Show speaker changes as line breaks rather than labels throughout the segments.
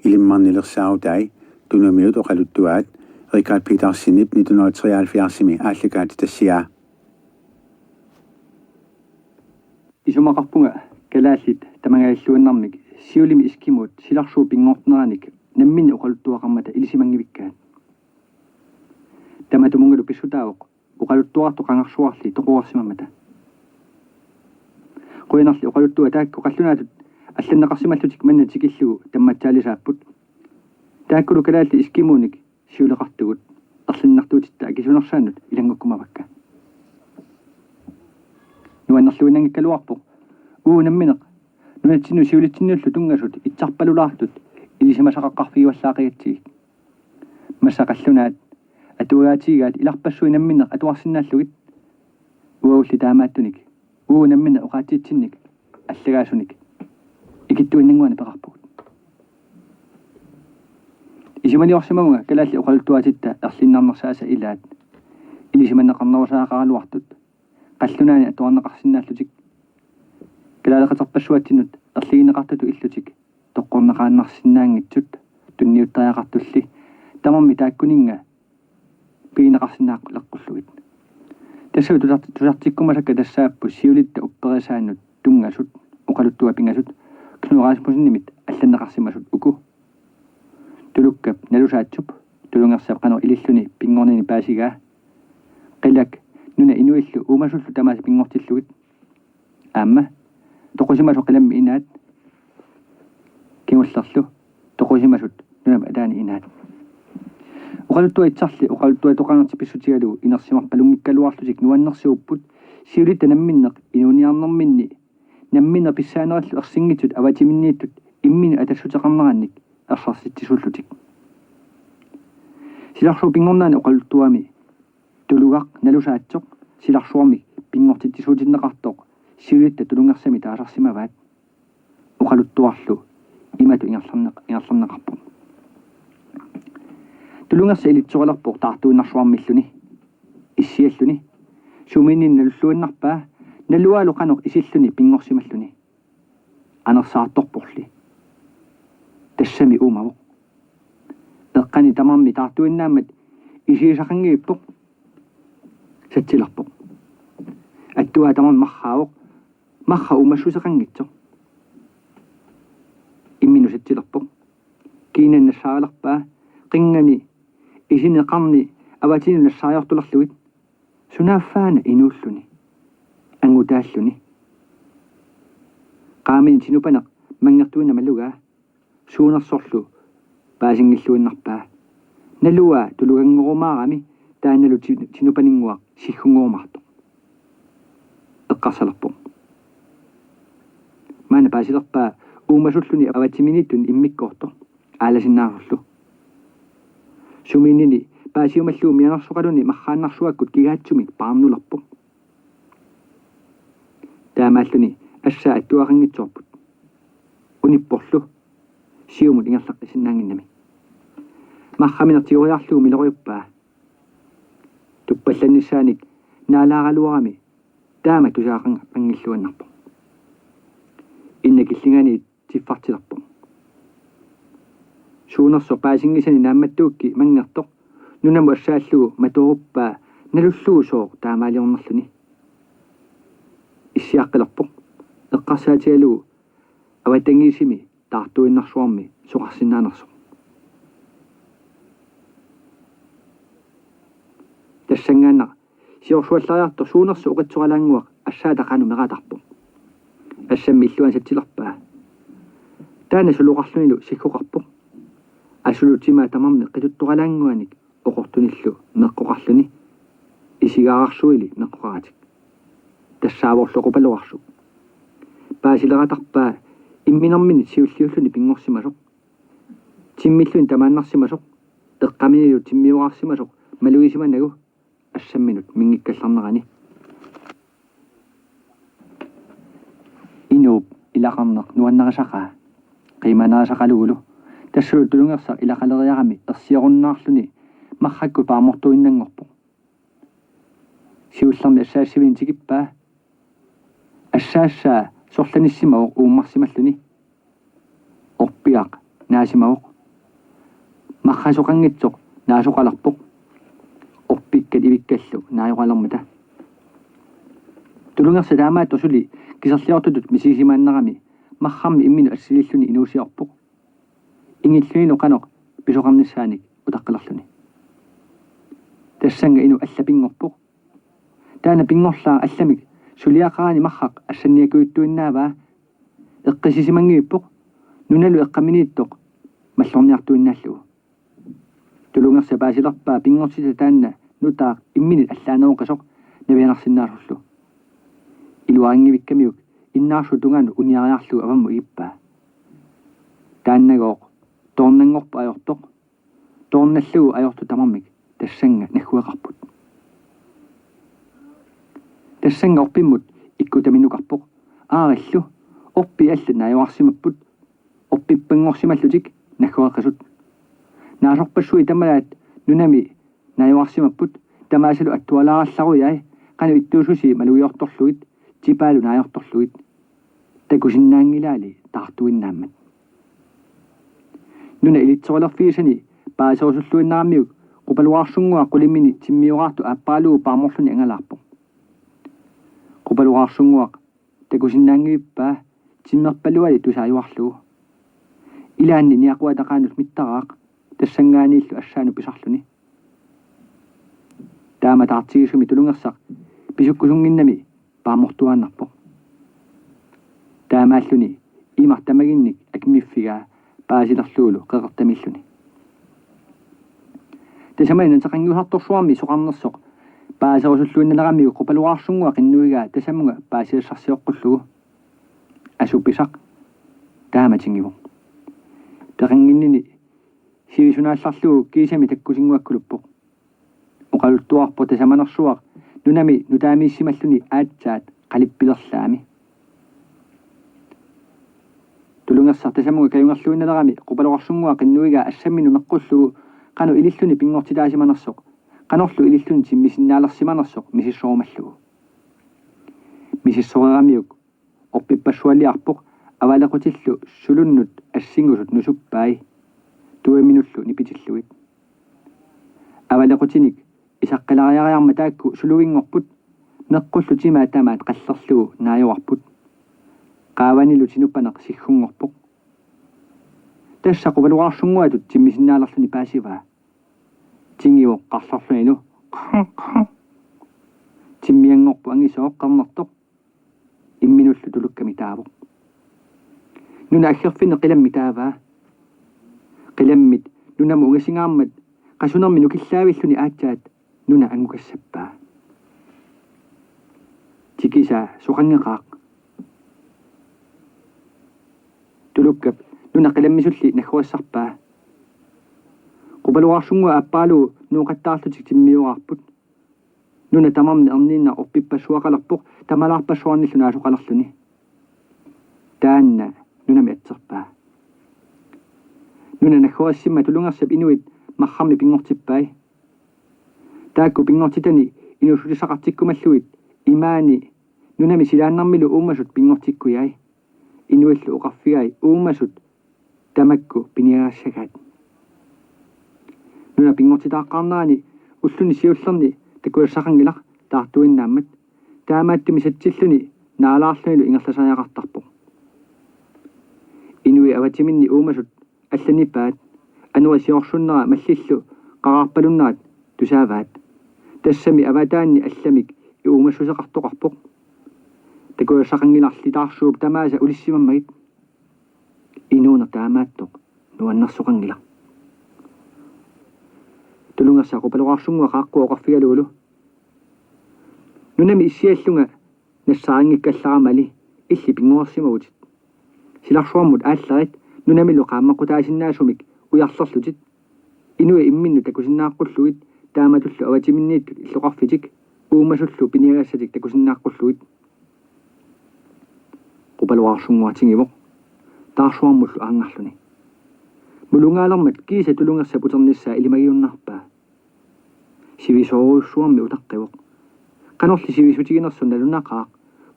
ilimmarnilersaarutay tunamiut oqaluttuaat Richard Petersinip 1973 ааллакаати тассиаа
исумақарпунга калааллит тамагаиллуиннармик сиулими искимуут силарсуу пингоортнераник наммини оқалуттуақармата илисимангивиккаат таматумунгалу писсутаавоқ оқалуттуарту қангарсуарли тоқуарсимамата қуинарли оқалуттуа таакку қаллунаатут алланнеқарсималлутик манна тикиллугу тамматсаалисааппут тааккулу калаалли искимууник сиулеқартугут арлиннартуутитта акисунерсаанут илангуккумавакка нуаннерлуинангиккалуарпоқ уунамминеқ нунатсину сиулитсиннуллу тунгасут итсарпалулаартут илисимасақаққарфигуаллаақиатсигик массақаллунаат атуагаатигаат иларпассуинамминеқ атуарсинааллугит уаулли таамааттуник уунаммина оқаатиитсинник аллагаасуник икиттуиннангуана пеқарпугут исиманиорсимамунга калаалли оқалуттуатитта ерлиннарнерсааса илаат илисиманнеқарнерусаақаралуартут қаллунаани атуарнеқарсинааллутик калаалеқатерпассуатсинут ерлигинеқартуту иллутик тоққорнеқааннарсинаангитсут тунниуттариақартулли тамамми тааккунинга пиинеқарсинааққу леққуллугит тассау тусартиккумасакка тассааппу сиулитта упперисаанут тунгасут оқалуттуа пингасут кнураасмусиннимит алланнеқарсимасут уку тулуккап налусаатсуп тулунгерсаап қанер илиллуни пингорнини паасигаа қилак нуна инуиллу уумасуллу тамааса пингортиллугит аама тоқусимасо қиламми инаат киуллерлу тоқусимасут нунама атаани инаат оқалуттуа итсарли оқалуттуа тоқангерти писсутигалугу инерсимарпалунгиккалуарлутик нуаннерсиуппут сиулита намминнеқ инуниарнэрминни наммина писсаанераллу ерсингитсут аватиминнииттут иммину атассутеқарнеранник ерсарситсисуллутик силарсуу пингорнаани оқалуттуами тулугақ налусаатсоқ силарсуарми пингортитсуутиннеқартоқ сиулитта тулунгерсами таасарсимаваат оқалуттуарлу имату ингерлернеқарпу тулунгерса илитсоралерпоқ таартуиннарсуармиллуни иссиаллуни суминин налуллуиннарпаа налуаалу қанеқ исиллуни пингорсималлуни анерсаарторпорли тассами уумавоқ эққани тамарми таартуиннаамат исиисақангииппоқ сатсиларпоқ аттуа тамар мархаавоқ марха умассусеқангитсоқ иммину сатсиларпоқ кинаннассааралерпаа қингани исинеқарни аватиннассаajortulerlugit сунааффаана инууллуни ангутааллуни qaamini tinupанеқ мангертуина малугаа суунерсорлу паасингиллуиннарпаа налуа тулугангорумаарами тааналу тинупанингуа сиггунгуумартоқ эққарсалерпоқ маана паасилерпаа уумасуллуни аватиминиттун иммиккоортоқ ааласиннаарерлу суминини паасиумаллуу мианерсоқалуни мархааннарсуаккут кигаатсумик паарнулерпоқ таамааллуни ассаа аттуақангитсоорпут униппорлу сиумут ингерлаққисиннаангиннами мархаминертиуриарлуу милеруйуппаа туппалланниссааник наалааралуарами таама тусаақанга пангиллуаннарпо иннакиллингани тиффартилерпо суунерсо паасингисани наамматтуукки мангертоқ нунаму ассааллугу матууруппаа налуллуу соо таамаалиорнерлуни иссиаққилерпо эққарсаатигалугу аватангисими таартуиннарсуарми соқарсинаанерсо тассангаанна сиорсуаллариарто суунерсу уқатсоралаангуақ ассаатақану мератарпо ассамми иллуан сатсилерпаа таана сулуқарлунилу сиккоқарпо асулутима тамарми қитуттуралаангуаник оқортуниллу меққоқарлуни исигаарарсуили меққоқаратик тассааворлоқупалуарсу паасилератарпаа имминермини сиуллиуллуни пингорсимасоқ тиммиллуин тамааннарсимасоқ эққаминилу тиммиуарсимасоқ малуисиманагу ассамминут мингиккалларнерани инууп илақарнеқ нуаннерисақаа қиманаасақалугулу тассуу тулунгерсақ илақалериарами ерсиоруннаарлуни мархакку паамортуиннангорпо сиуллерми ассаассивин тикиппаа ассаассаа сорланиссимавоқ ууммарсималлуни орпиақ наасимавоқ махасоқангитсоқ наасоқаларпоқ орпиккат ивиккаллу наажоқалармата тулунгерса таамаат тосули кисерлиортутут мисигисимааннерами маррамми иммину ассилиллуни инуусиорпоқ ингиллуни оқаноқ писоқарниссааник утаққиларлуни тассанга ину аллапингорпоқ таана пингорлаа алламик сулиақаани маррақ ассанниакуиттуиннааваа эққисисимангииппоқ нуналу эққаминииттоқ маллорниартуиннааллугу тулунгерса паасилерпаа пингортита таанна нутаа имминит аллаанеоқасоқ навианарсиннааллу илуаангивиккамиук иннаарсу тунгану униариарлу авамму иппаа тааннагооқ тоорнангорпа ajortoq тоорналлугу ajortu тамармик тассанга наггуеқарпут тассанга орпиммут иккутаминукарпоқ аариллу орпи алла наажуарсимаппут орпиппангорсималлутик наггуеққасут наасорпассуи тамалаат нунами наажуарсимаппут тамаасалу аттуалааралларуяи қану иттуусуси малуйорторлуит типаалу наажорторлуит такусиннаангилаали таартуиннааммат нуна илитсоралерфигисани паасоорсуллуиннараммиук qupalуарсунгуа qulиммини тиммиораарту ааппаалуу пааморлуни ангалаарпо qupalуарсунгуа такусиннаангииппаа тиммерпалуали тусааюарлугу илаанни ниақуатақаанут миттараақ тассангааниллу ассаану писарлуни таама таартигисуми тулунгерсақ писуккусунгиннами паамортуааннарпо таамааллуни имартамагинник акмиффигаа паасилерлуулу қеқертамиллуни тасамаина тақангиусарторсуарми соқарнерсоқ паасерусуллуинналагамиу qupalуарсунгуа қиннуигаа тасамунга паасилерсарсиоққуллугу асупписақ тааматингиво тақангиннини сивисунаалларлугу кисами таккусингуаккулуппоқ оқалуттуарпо тасаманерсуақ нунами нутаамииссималлуни аатсаат қалиппилерлаами тулунгерсар тасамунга каюнгерлуинналагами qupalуарсунгуа қиннуигаа ассаммину меққуллугу qanu ililluni pingortitaasimanersoq qanorlu ililluni timmisinnaalarsиmanersoq misissoormallugu misissooreramiuk orpippassualiarpoq avalequtillu sulunnut assingusut nusuppai 2 minullu nipitilluit avalequtinik isaqqilariariarma taakku suluingorput meqqullu timaa tamaat qallerlugu naajuarput qaavanilu tinuppaneq sigguнгорpoq тасса qupalуарсунгуатут тиммисиннаалерлуни паасиваа тингио qarsarluinu тиммиангорпу ангисооққарнертоқ имминуллу тулукками таавоқ нуна аггерфинне қиламми тааваа қиламмит нунаму угасингаармат qasунерми нукиллаавиллуни аатсаат нуна ангукассаппаа тикиса суқангеқаақ тулуккап нуна қиламмисулли наггуассарпаа qupalуарсунгуа ааппаалу нуоқаттаарлутик тиммиуаарпут нуна тамарни ерниинна орпиппассуақалерпоқ тамалаарпассуарниллу наасоқалерлуни таанна нунами атсерпаа нуна наггуассимма тулунгерсап инуит маррамми пингортиппай таакку пингортитани инусулисақартиккумаллуит имаани нунами силааннармилу уумасут пингортиккуяи инуиллу оқарфигай уумасут тамакку пиниарассагаат нуна пингортитааққарнаани уллуни сиуллерни такуассақангилақ таартуиннааммат таамааттими сатсиллуни наалаарлунилу ингерласариақартарпо инуи аватиминни уумасут алланиппаат ануа сиорсуннера маллиллу қараарпалуннерат тусааваат тассами аватаанни алламик иуумассусеқартоқарпоқ такуассақангиларли таарсууп тамааса улиссимаммагит инуунер таамааттоқ нуаннерсоқангила тулунгерса qupalуарсунгуа qaаққу оқарфигалуулу нунами иссиаллунга нассаангиккалларамали илли пингуарсимагутит силарсуармут ааллерит нунамилу qaamмаққутаасиннаасумик уярлерлутит инуи имминну такусиннааққуллуит тааматуллу аватиминнииттут иллоқарфитик уумасуллу пиниагассатик такусиннааққуллуит qupalуарсунгуатингивоқ таарсуармуллу аангарлуни мулунгаалермат киса тулунгерса путерниссаа илимагиуннарпаа сивисооруссуарми утаққивоқ канорли сивисутигинерсун налунақаақ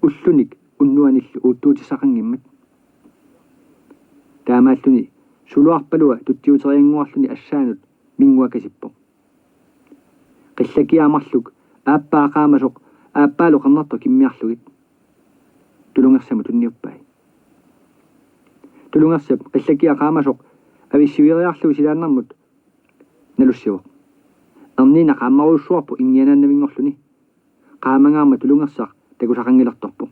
уллуник уннуаниллу uuттуутисақангиммат таамааллуни Suluarpalua tuttiuterianguarluni assaanut minguakasippo. Qillakiamarluk aappaaqaamasoq aappaalu qarnartu kimmiarlugit. Tulungersamu tunniuppai. Tulungersap qillakiaqaamasoq avissiviriarlugu silaannarmut nalussivoq. Erniina qaammaruussuarpu ingianaannamingorluni. Qaamangaarma tulungersaq takusaqangilertorpoq.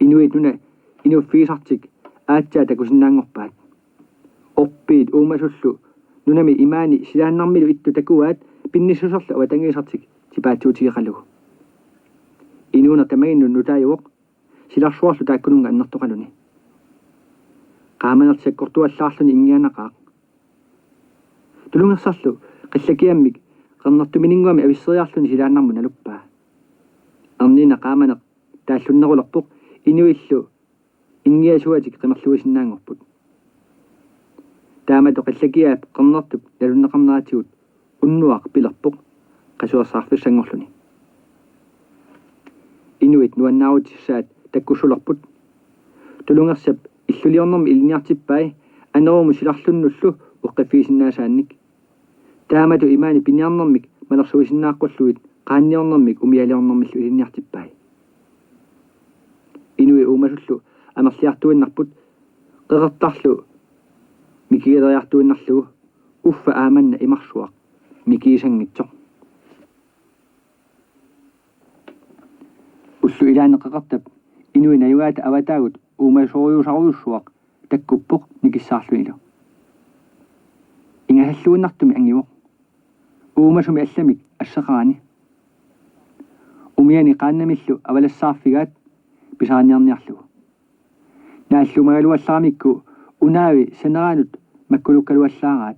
Inuit nuna inuuffiisartik aatsaa takusinnaangorpaat. Orpiit uumasullu nunami imaani silaannarmilu ittu takuaat pinnissusorlu avatangiisartik tipaatsuutigeqalugu. Inuuna tamaginnu nutaajuvoq silarsuarlu taakkununga annertoqaluni. Qaamanertiakkortuallaarluni ingianaqaaq. Tulungersarlu qillakiammik qernertumininguami avisseriarluni silaannarmu naluppaa. Erniina qaamaneq taallunnerulerpoq inuillu ingiasuatik qimerluisinnaangorput. Taamatu qillakiaap qernertup nalunneqarneraatigut unnuaq pilerpoq qasuersaarfissangorluni. Inuit nuannaarutissaat takkusulerput. Tulungersap illuliornermi iliniartippai anerumu silarlunnullu uqqiffiisinnaasaannik. Taamatu imaani piniarnermik malersuisinnaaqqullugit qaanniornermik umialiornermillu iliniartippai. Inui uumasullu amerliartuinnarput qeqertarlu mikigileriartuinnarlugu uffa aamanna imarsuaq mikiisangitsoq. Ullu ilaanne qeqertap inui najugaata avataagut uumasoruusaruyussuaq takkuppoq nikissaarlunilu. Ingasalluunnartumi angivoq. Uumasumi allamik asseqaani. Umiani qaannamillu avalassaarfigaat pisaaniarniarlugu. Naallumagaluallaramikku unaavi saneraanut makkulukkaluallaaraat.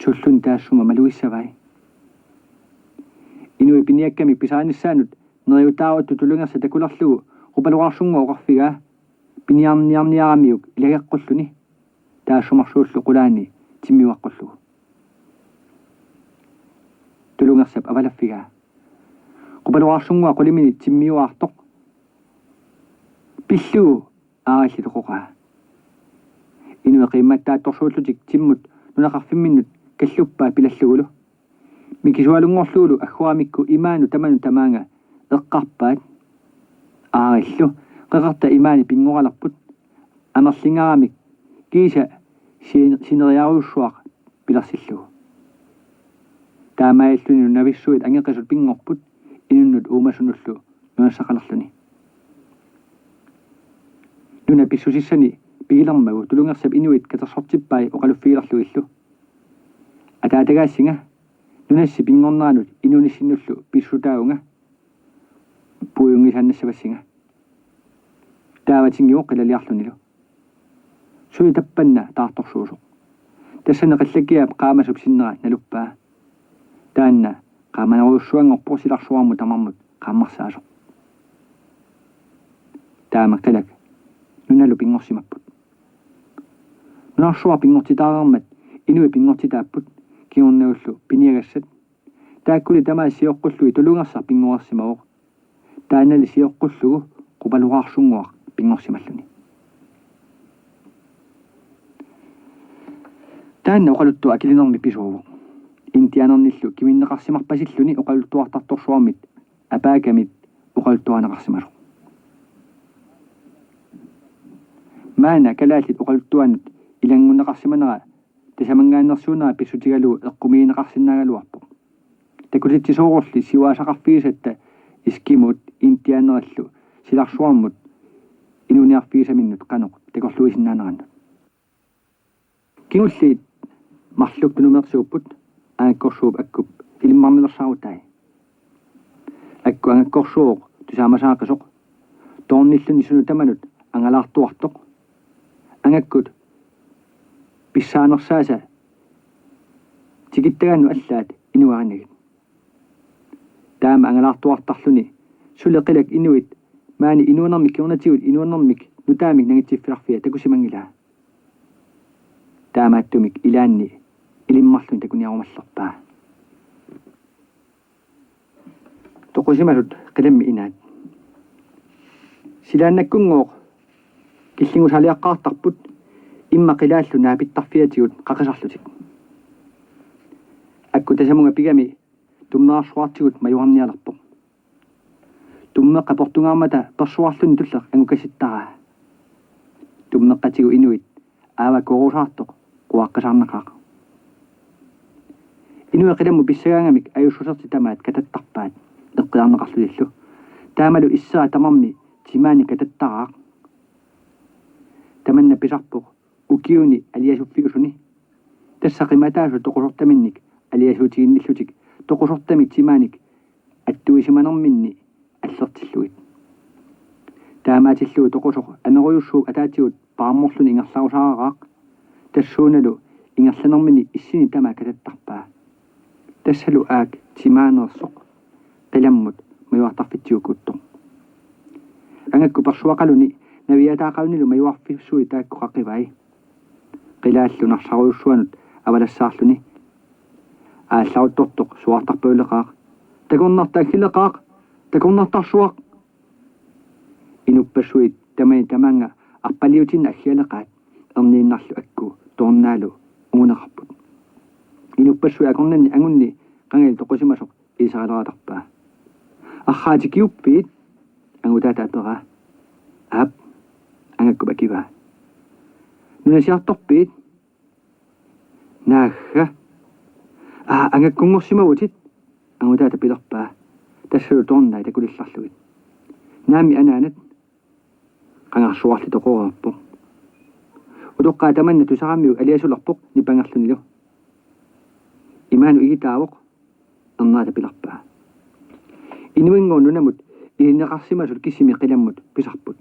Sullun taassuma maluissavai. Inui piniakkamik pisaanissaanut neriutaaruattu tulungersa takularlugu rupaluarsunga uqarfigaa piniarniarniaramiuk ilageqqolluni taassumarsuullu qulaani timmiuaqqollugu. Tulungersap avalaffigaa. Rupaluarsunga qulimini timmiuaartoq pillugu aagalliluqoqaa. Inui qiimmattaattorsuullutik timmut nunaqarfimminnut kalluppaa pilallugulu. Mikisualungorluulu agguamikku imaanu tamanu tamaanga eqqarpaat aagallu qeqerta imaani pinnguralerput amerlingaramik kiisa sineriarussuaq pilersillugu. Taamailluni navissuit angeqisut pingorput inunnut uumasunullu nuassaqalerluni. Nuna pissusissani pigilermagu tulungersap inuit katersortippai oqaluffigilerlugillu. Ataatagaassinga nunassi pingornaanut inunissinullu pissutaaunga puuyungisaannassavassinga. Taavatingivoq qilaliarlunilu. Sui tappanna taartorsuusoq. Tassana qillakiaap qaamasup sinnera naluppaa. Taanna qaamaneruussuangorpoq silarsuarmu tamarmut qaammarsaasoq. Taama qilak nunalu pingorsimapput. Nunarsua pingortitaarermat inui pingortitaapput kiorneullu piniagassat. Taakkuli tamaa sioqqullugi tulungersar pingorersimavoq. Taanali sioqqullugu qupaluqaarsunguaq pingorsimalluni. Taanna oqaluttu akilinermi pisuuvoq. Intianerniillu kiminneqarsimarpasilluni oqaluttuartartorsuarmit apaakamit oqaluttuaneqarsimasoq. Maana kalaallit oqaluttuanut ilangunneqarsimanera tasamangaannersuunera pissutigalugu eqqumiineqarsinnaagaluarpoq. Takusitsisuurulli siuaasaqarfiisatta iskimut intianerallu silarsuarmut inuniarfiisaminnut qanoq takorluisinnaanerannut. Kingulliit marluk tunumersuupput angakkorsuup akkup ilimmarnilersaarutai. Akku angakkorsuuq tusaamasaaqasoq toornilluni sunu tamanut angalaartuartoq. Angakkut pissaanersaasa tikittagannu allaat inuarinagit. Taama angalaartuartarluni sulle qilak inuit maani inuunermik kiornatigut inuunermik nutaamik nangitsiffilarfia takusimangilaa. Taamaattumik ilaanni ilimmarlun takuniarumallerpaa. Toqusimasut qilammi inaat. Silaannakkunngooq киллингус алиаққартарпут имма қилааллу наапиттарфиатигут қақисарлутик акку тасамунга пигами тумнаарсуартигут маюарниалерпо туммеққа портунгаармата персуарлун туллеқ ангукаситтараа туммеққатигу инуит аава корусаартоқ қуаққисаарнақаа инуа қиламму писсагаангамик аюссусерти тамаат кататтарпаат эққиарнеқарлулиллу таамалу иссаа тамарми тимаани кататтараа таманна писарпоқ укиуни алиасуффиусуни тассақиматаасу тоқусортаминник алиасуутигинниллутик тоқусортамик тимааник аттуисиманерминни аллертиллуит таамаатиллуу тоқусоқ анеруйуссуук атаатигут паамморлуни ингерларусаараақ тассууналу ингерланермини иссини тамаа кататтарпаа тассалу аак тимаанерсоқ қиламмут маюартарфитсиукуттор ангакку персуақалуни навиатаақавнилу маюарфиссуи таакку қақивай қилааллунарсаруйуссуанут авалассаарлуни аалларуттортоқ суартарпуулеқаақ такорнартаахилеқаақ такорнартарсуақ инуппассуит тамаанга арпалиутинна аггиалеқаат ернииннарлу акку тоорнаалу уунеқарпут инуппассуи акорнанни ангунни қангил тоқусимасоқ исаралератарпаа архаати киуппиит ангутаатаатера ап ангакку бакива нунасиарторпиит наахха ангаккунгорсимавутит ангутаата пилерпаа тассалу тоорнаа такулилларлугит наами анаанат qangarsuarli toqorarpo utoqqaa tamanna tusaqammiu aliasularpoq nipangerlunilu imaanu igitaavoq ernaata pilarpaa inuinngoo nunamut iginneqarsimasut kissimi qilammut pisarput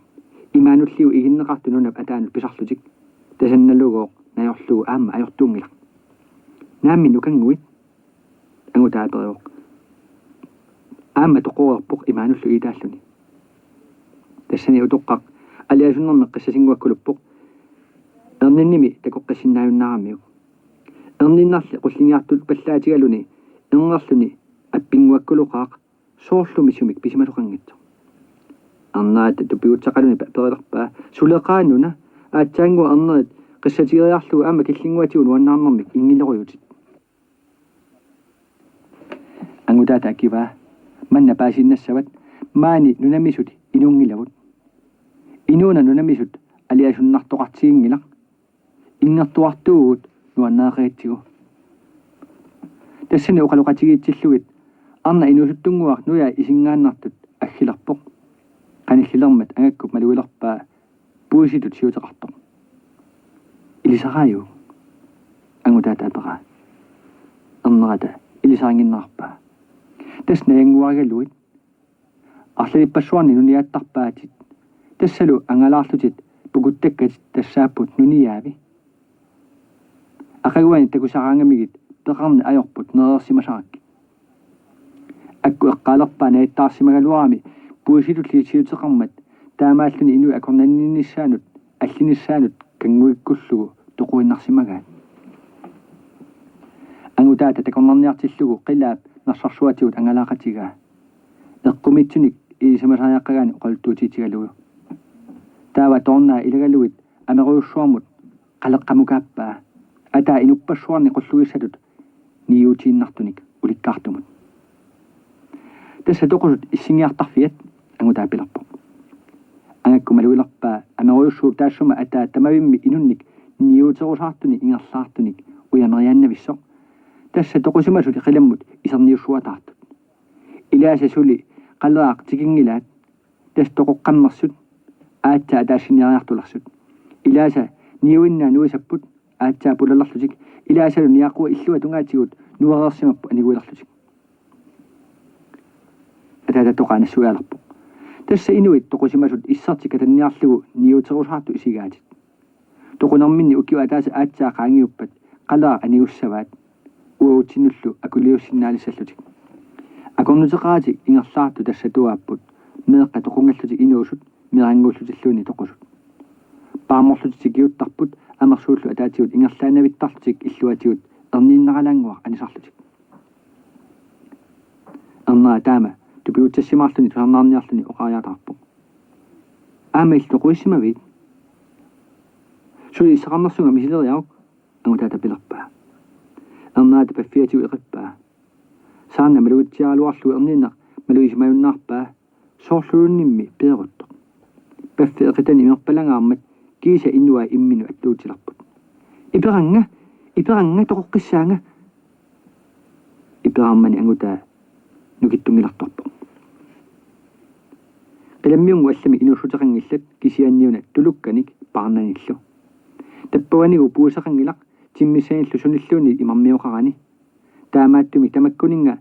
imaanulliu iginneqartu nunap ataanut pisarlutik tasannalugooq najorlugu aamma ajortuungilaq naammi nukanguit angutaateriuq aamma toqorarpoq imaanullu igitaalluni тассани утоққақ алиасуннэрмеқ қиссасингуаккулуппоқ ернинними такоққиссиннааюннарамиук ерниннарли қуллиниартут паллаатигалуни ернерлуни аппингуаккулуқаақ соорлуми сумик писималоқангитсо арнаат тупиутсақалуни перилерпаа сулеқаануна аатсаангу арнерит қиссатигериарлугу аама киллингуатигун уаннаарнэрмик ингилеруйутит ангутаата аккива манна паасиннассават маани нунамисути инунгилавут инуна нунамисут алиасуннартоқартигингилақ ингертуартуугут нуаннаареитсигу тассани оқалоқатигиитсиллугит арна инусуттунгуар нуя исингааннартут аггилерпоқ қаниллилермат ангаккуп малуилерпаа пуиситут сиутеқартоқ илисарааю ангутаатаапера ернерата илисаангиннаарпаа тасна янгуаригалуит арлиппассуарни нуниаттарпаатит тассалу ангалаарлутит пукуттаккат тассааппут нуниаави акагуани такусараангамигит пеқарни ajorput нерерсимасаракки акку эққалерпаа наиттаарсимагалуарами пуиситуллиитсиутеқармат таамааллуни инуи акорнанниссаанут аллиниссаанут кангуиккуллугу тоқуиннарсимагаат ангутаата такорнарниартиллугу қилаап нарсарсуатигут ангалаақатигаа эққумитсуник исимасариаққагаани оқалтуутиитигалугу таава тоорнаа илагалугит амеруйуссуармут қалеққамукааппаа атаа инуппассуарни қуллугиссатут ниуутииннартуник уликкаартумут тасса тоқусут иссингиартарфиат ангутаапилерпо ангакку малуилерпаа амеруйуссууп таассума атаа тамавимми инунник ниуутерусаартуни ингерлаартуник уямериааннависсоқ тасса тоқусимасути қиламмут исерниуссуатаартут илааса сули қалеақ тикингилаат тас тоқоққаммерсут аатсаа таасиниариартуларсут илааса ниуиннаа нуисаппут аатсаа пулалерлутик илаасалу ниаққуа иллуа тунгаатигут нуареерсимаппу анигуилерлутик атаата тоқаанассуяалерпу тасса инуит тоқусимасут иссартик катанниарлугу ниутерусаарту исигаатит тоқунерминни уккиу атааса аатсаа qaangiuppat қалаа анигуссаваат уутинуллу акулиуссиннаалиссаллутик акорнутеқаати ингерлаарту тассатуааппут меэққа тоқунгаллутик инуусут мирангууллутиллууни тоқусут пааморлутик киуттарпут амерсууллу атаатигут ингерлаанавиттарлутик иллуатигут ернииннералаангуар анисарлутик ернаа таама тупиутсассимаарлуни тусарнаарниарлуни оқариатаарпу аама иллу қуиссимавит Suli issaqarnersunga misileriaruq angutaata pilerpaa. Ernaata paffiatiu iqippaa. Saanna maluutsiaaluarlu erniinaq maluisimayunnaarpaa soorluunnimmi peeruttoq. Paffi eqitani imerpalangaarmat kiisa innua imminu atluutilarput. Iperanga toqoqqissaanga. Iperaarmani angutaa nukittungilartorpoq. Qilammiungu allami inuussuteqangillat kisianniuna tulukkanik paarnanillu. Tappavanigu puusaqangilaq timmisaanillu sunilluuni imarmiuqarani. Taamaattumi tamakkuninga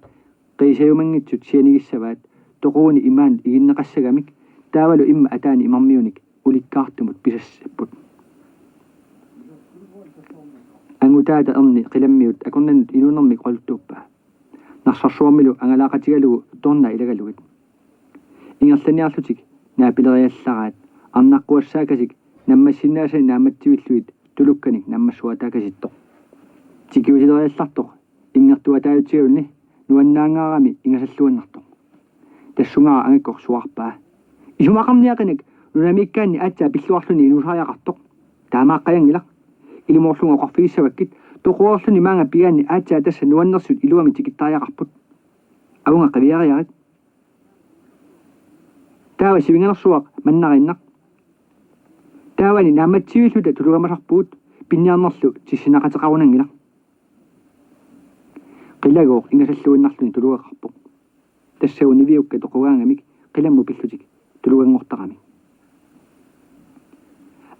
qiisayumangitsut sianigissavaat toquuni imaan iginneqassagamik taavalu imma ataani imarmiunik ulikkaartumut pisassaput. Angutaata erni qilammiut akornanut inuunermik qoluttuuppaa. Narsarsuarmilu angalaaqatigalugu torna ilagaluit. Ingerlaniarlutik naapileriallaraat arnaqquassaakasik nammassinnaasani naammattivilluit tulukkanik nammassuataakasittoq. Tikiusileriallartoq ingertuataayutigaunni nuannaangaarami ingasalluannartoq. Tassungaa angakkor suarpaa. Isumaqarniaqanik nunamiikkaanni aatsaa pilluarluni inuusaajaqartoq. Taamaaqqajangilaq ilimoorlunga qorfiissavakkit toquorluni maanga pigaanni aatsaa tassa nuannersut iluami tikittaajaqarput. Aunga qaviariarit. Taava sivingalersuaq mannarinnaq. Taavani naammatsivilluta tulugamasarpuut pinniarnerlu tissinaqateqarunangilaq. Qilagooq ingasalluannarluni tulugaqarpoq. Tassau niviukka toqugaangamik qilammu pillutik tulugangortaqami.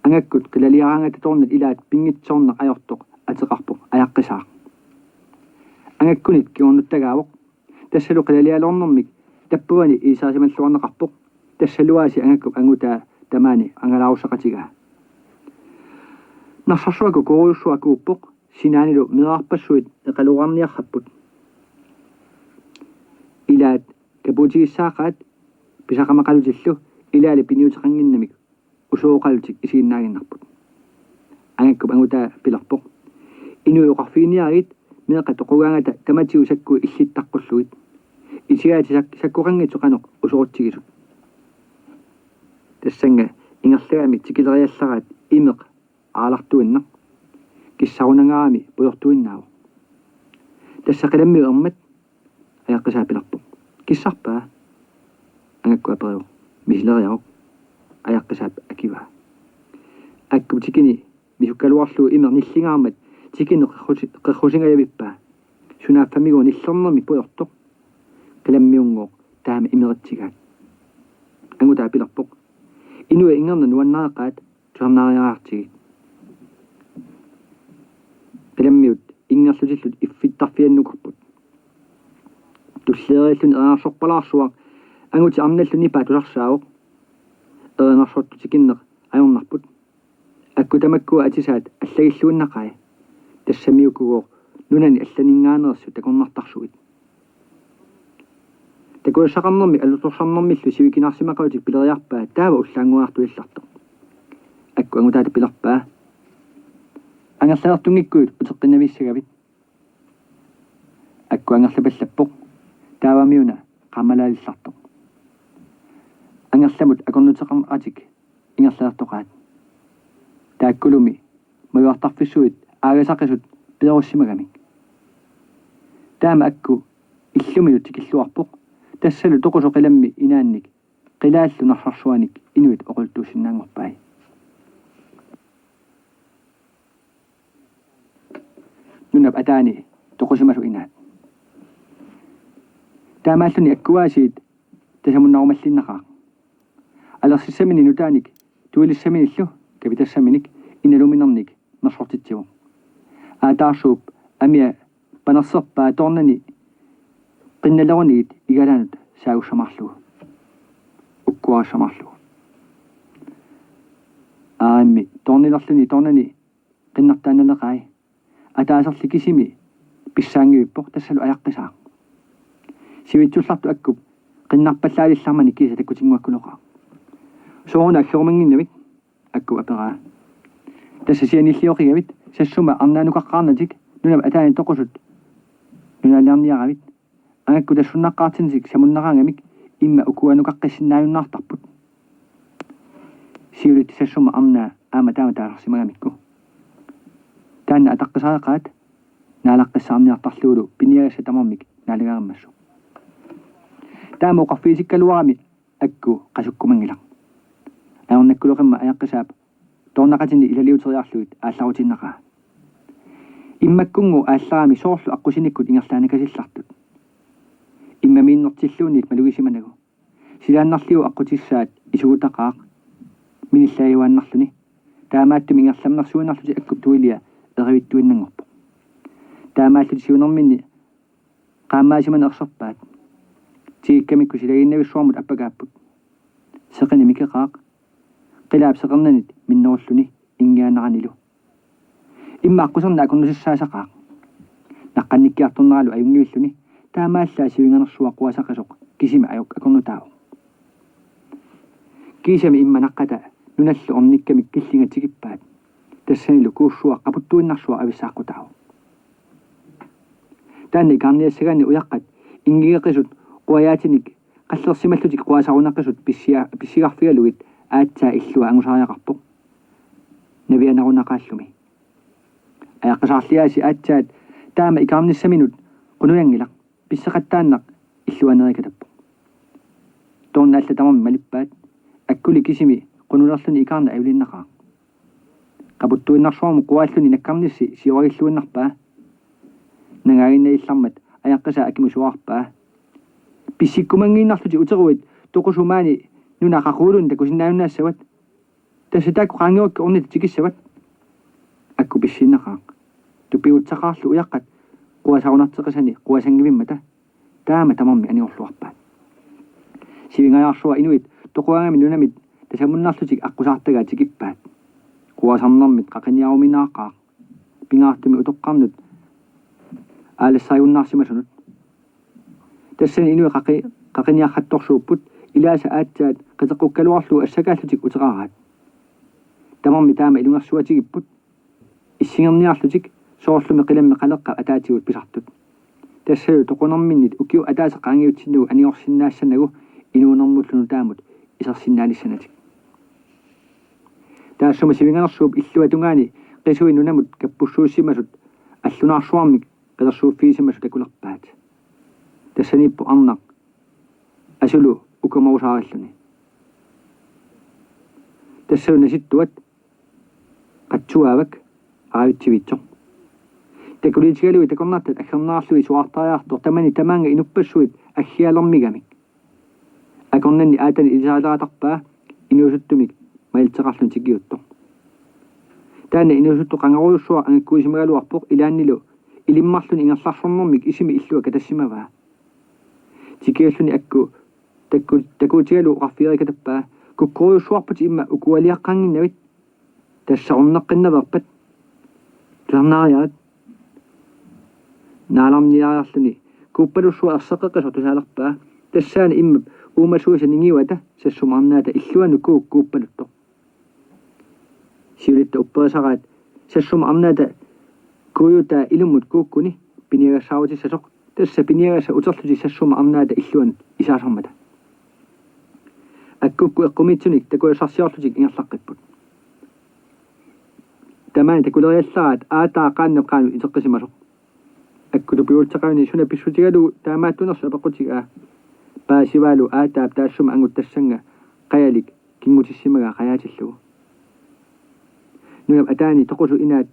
Angakkut qilaliaraangata tornat ilaat pingitsoorneq ajortoq ateqarpoq ajaqqisaaq. Angakkunit kiornuttagaavoq tassalu qilalialornermik tappuvani isaasimalluarneqarpoq tassaluaasi angakkuk angutaa tamaani angalaarusaqatigaa. Narsarsuaku koruyussuakuuppoq sinaanilu miqarpassuit eqaluqarniarrapput. Ilaat kapuutigissaaqaat pisaqamaqalutillu ilaali piniuteqanginnamik usuoqalutik isiinnaaginnarput. Angakkup angutaa pilerpoq. Inuuqarfiiniarit meeqa toqugaangata tamatiu sakku illittaqqulluit. Isigaati sakkuqangitsoqanoq usuortigisut. Tassanga ingerlagami tikileriallaraat imeq aalartuinnaq kissarunangaami pujortuinnaavuq. Tassa qilammiu ermat ajaqqisaa pilerpoq. Kissarpaa angakku aperiuq misileriaruq ajaqqisaap akivaa. Akkup tikini misukkaluarlu imeq nillingaarmat tikini qerrusingajavippaa. Sunaaffamigu nillernermi pujortoq qilammiungoq taama imeretsigaat. Angutaa pilerpoq. Inua ingerna nuannaaqaat tuarnaariaraartigit. Qilammiut ingerlutillut iffittarfiannukarput. Tulleeriallun eranarsorpalaarsuaq anguti arnallu nipaa tusarsaavuq. Eranarsortu tikinneq ajornarput. Akku tamakkua atisaat allagilluunnaqai. Tassamiukugoq nunani allaninngaanersut takornartarsuit. Takuassaqarnermi alutorsarnermillu sivikinarsimaqalutik pileriarpaa taava ullaanguartuillartoq. Akku angutaata pilerpaa. Angerlaertungikkuut uteqqinavissagavit. Akku angerlapallappoq taavamiuna qammalaalillartoq. Angerlamut akornuteqarnatik ingerlaertoqaat. Taakkulumi majuartarfissuit aagasaqisut pilerussimagami. Taama akku illuminu tikilluarpoq tassalu toqusoqilammi inaannik qilaallu narsarsuanik inuit oqultuussinnaangorpai. Nunap ataani toqusimasu inaat. Taamaalluni akkuaasiit tasamunnarumallinnaqaaq. Alerssissamini nutaanik tuilissaminillu kapitassaminik inaluminernik nersortitsivuq. Aataarsuup amia panerserpaa tornani qinnalerunigit igalaanut saagussamarlugu. Ukkuarissamarlugu. Aammi tornilerluni tornani qinnartaanaleqai. Ataaserli kisimi pissaangivippoq tassalu ajaqqisaaq. Sivitsullartu akkup qinnarpallaalillarmani kiisa takkutinguakkunoqaa. Sooruna allormanginnavit akkup aperaa. Tassa sianillioqigavit sassuma arnaanukaqqaarnatik nunap ataani toqusut nunaalliarniaravit. Angakku tassunnaqqaartinsik samunnaqaangamik imma ukuanukaqqissinnaajunnaartarput. Siulit sassuma arnaa aama taama taararsimagamikku. таанна атаққисаақаат наалаққиссаарниартарлуулу пиниагасса тамармик наалигараммассу таама оқарфисиккалуарами акку қасуккумангила аорнаккулоқимма аяққисаап тоорнақатини илалиутериарлуит аалларутиннақаа иммаккунгу аалларами соорлу аққусиниккут ингерлааникасиллартут иммамииннэртиллуунит малугисиманагу силааннарлиу аққутиссаат исугутақаақ миниллааюааннарлуни таамааттум ингерламнэрсуинарлути аккуп туилиа эривиттуиннангорпо таамааллути сиунэрминни qaammaasiman erserpaat tiikkamikku silaginnavисsuarmut appakaapпут seqini mikeqaaq qilaap seqernanit minnerulluni ingaanarannilu imma aquserna akornusissaasaqaaq naqqannikkiartorneralu ayungivilluni taamaallaa sivinganersuaqquasaqasoq kisima ayok akornutaao kiisami imma naqqata nunallu ornikkamik killingatigippaat tassanilu kuussua qaputtuinnarsuaq avissaaqqutaa таанни карниассагаани уяққат ингигеқисут қуаяатиник қаллерсималлутик қуасарунаққисут писсигарфигалугит аатсаа иллуа ангусариақарпоқ навианарунақааллуми аяққисаарлиааси аатсаат таама икаарниссаминут қунуянгилақ писсеқаттааннақ иллуанерикатаппоқ тоорнаалла тамарми малиппаат аккули кисими қунулерлуни икаарна авилиннақаа қапуттуиннарсуарму қуааллуни наккарнисси сиорагиллуиннарпаа нагаагиннаиллармат аяққаса акимусуарпаа писсиккумангииннарлути утеруит тоқусумаани нунақақуулун такусиннаавнаассават тассатаакку qaangiuakka ornit tikissават акку писсиннақаа тупиутсақаарлу уяққат қуасарунартеқисани қуасангивиммата таама тамарми аниорлуарпаа сивингаярсуа инуит тоқуангами нунамит тасамуннаарлутик аққусаартагаа тикиппаат қуасарнэрмит қақиниаруминаақаа пингаартуми утоққарнут аалассаюннаарсимасунут тассани инуи қақиниархатторсууппут илааса аатсаат қитеққуккалуарлу ассакааллутик утераараат тамарми таама илунгерсуатигиппут иссингерниарлутик соорлуми қиламми қалеққа атаатигут писартут тассалу тоқунэрминнит укиу атаасеқаангиутсиннугу аниорсиннаассанагу инуунэрмуллуну таамут исерсиннаалиссанатик таассума сивингерсууп иллуа тунгаани қисуи нунамут каппуссууссимасут аллунаарсуармик qedersuuffiisimasut akulerpaat tassanippu arnaq asulu ukamausaaralluni tassauna sittuat qatsuaavak aavitsivitsoq takuliitigalui takornartat aggernaarlui suartariartor tamani tamaanga inupassuit aggialermigamik akornanni aatani ilisaaleratarpaa inuusuttumik mailteqarlun tikiuttor taana inuusuttu qangaruussua angakkuisimagaluarpoq ilaannilu ilimmarluni ingerlarsornermik isimi illua katassimagaa tikialluni akku takuutigalu qarfiirikatappaa kukkuruussuarput imma ukualiaqqaanginnavit tassarunneqqinnaverpat tuarnaariarat naalarniariarluni kuuppalussua erseqqeqqaso tusaalerpaa tassaani imma uumasuusa ningiwata sassumarnaata illuanu kuuppaluttoq siulitta upperisaraat sassumarnaata kuuta ilumut kuukkuni piniagassaarutissasoq tassa piniagassa uterluti sassuma arnaata illuan isaasarmata akkukku eqqumitsunik takuassarsiorlutik ingerlaqqipпут tamani takuleriallarat aataa qaanneqqaanu iteqqisimasoq akkulu piultaqauni suna pissutigalu taamaattunersu apeqqutigaa paasivaalu aataap taassuma anguttassanga qayalik kinngutissimagaa qayaatillugu nuyam ataani toqusu inaat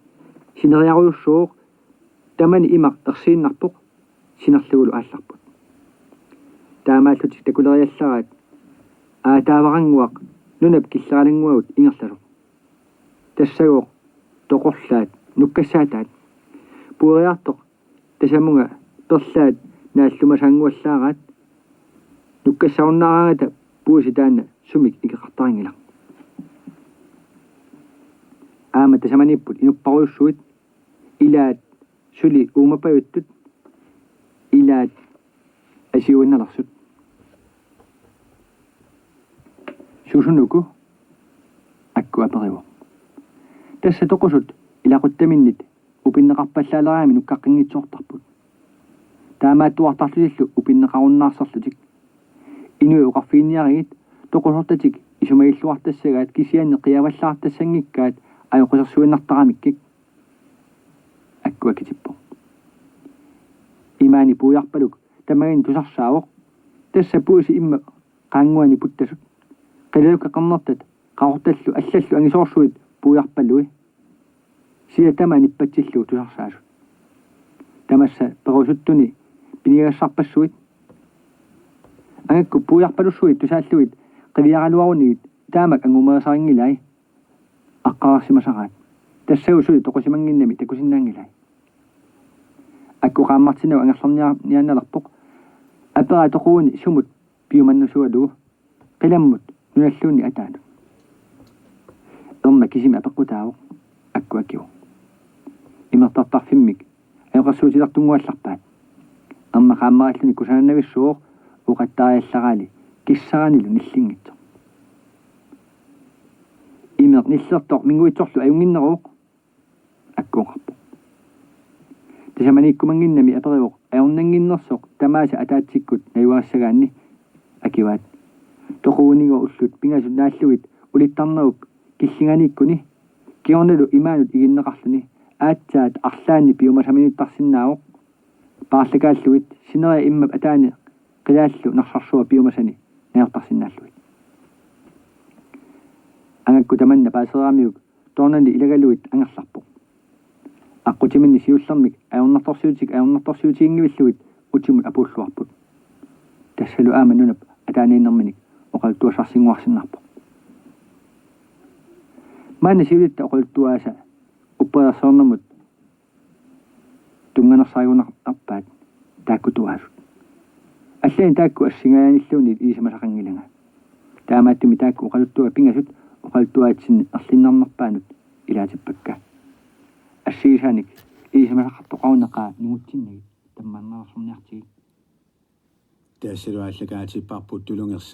sineriaruussuuq tamani imaq ersiinnarpoq sinerlugulu aallarput taamaallutik takuleriallarat aataavaranguaq nunap killeralanguagut ingerlaluq tassaguuq toqorlaat nukkassaataat puuriartoq tasamunga perlaat naallumasaanguallaaraat nukkassarunnaaraangata puusi taanna sumik ikeqartaringila aama tasamanipput inupparuussuit ilaat suli uumapayuttut ilaat asiuinnallarsut suusunuku akku aperivo tassa toqusut ilaquttaminnit upinneqarpallaaleraami nukkaqqinngitsuortarput taamaattuartarlusillu upinneqarunnaarsarlutik inui uqarfiinniarigit toqusortatik isumailluartassagaat kisianne qiavallaartassangikkaat ajoqusarsuinnartaramikkik akkuakitippo imani puujarpaluk tamagin tusarsaavoq tassa puusi imma qaanguani puttasut qilauka qarnertat qaortallu allallu angisoorsuit puujarpallui sia tama nippatillu tusarsaasut tamassa perusuttuni pinigassarpassuit angakku puujarpalussuit tusaalluit qiviaraluarunigit taamak angumeesaringilai aqqaarsimasaqaat тассаусуи тоқусимангиннами такусиннаангилай акку qaammartinau ангалларниаанналарпоқ апера тоқууни сумут пиуманнусуалугу қиламмут нуналлуунни атаанут ерма кисими апеққутаавоқ акку акиу имертартарфиммик аёқассуутилартунгуалларпаат ерма qaamмараллуни кусааннависсуоқ уқаттариаллараали киссаранилу ниллингитсо имер ниллертоқ мингуитсорлу аюнгиннеруоқ аккуоқарпо тасаманиккумангиннами апериоқ аёрнангиннерсоқ тамааса атаатсиккут наюарассагаанни акиваат тоқуунигоо уллут пингасут нааллугит улиттарнерук киллинганиккуни киорналу имаанут игиннеқарлуни аатсаат арлаани пиумасаминиттарсинаавоқ паарлакааллугит синериа иммап атаани қилааллу нарсарсуа пиумасани наертарсинааллугит angakku tamanna paaseraamiuk toornani ilagalluit angерларпоq аққутиминни сиуллермик аёрнарторсиутиингивиллуит утимут апууллуарпут тассалу ааманунап атаанииннэрминик оқалтуасарсингуарсиннарпоq маана сиулитта оқалтуааса уппаерсоорнамут тунганерсаагунарпаат тааккутуаасут аллаани таакку ассингааниллуунит иисамасақангилага таамааттуми таакку оқалуттуга пингасут оқалтуаатсин арлиннарнерпаанут илаатиппакка ассиисааник иисамасақартоқаунеқаа нугутсиннаги таммааннерсорниартиги
тассалуаллагаатиппарпут тулунгерс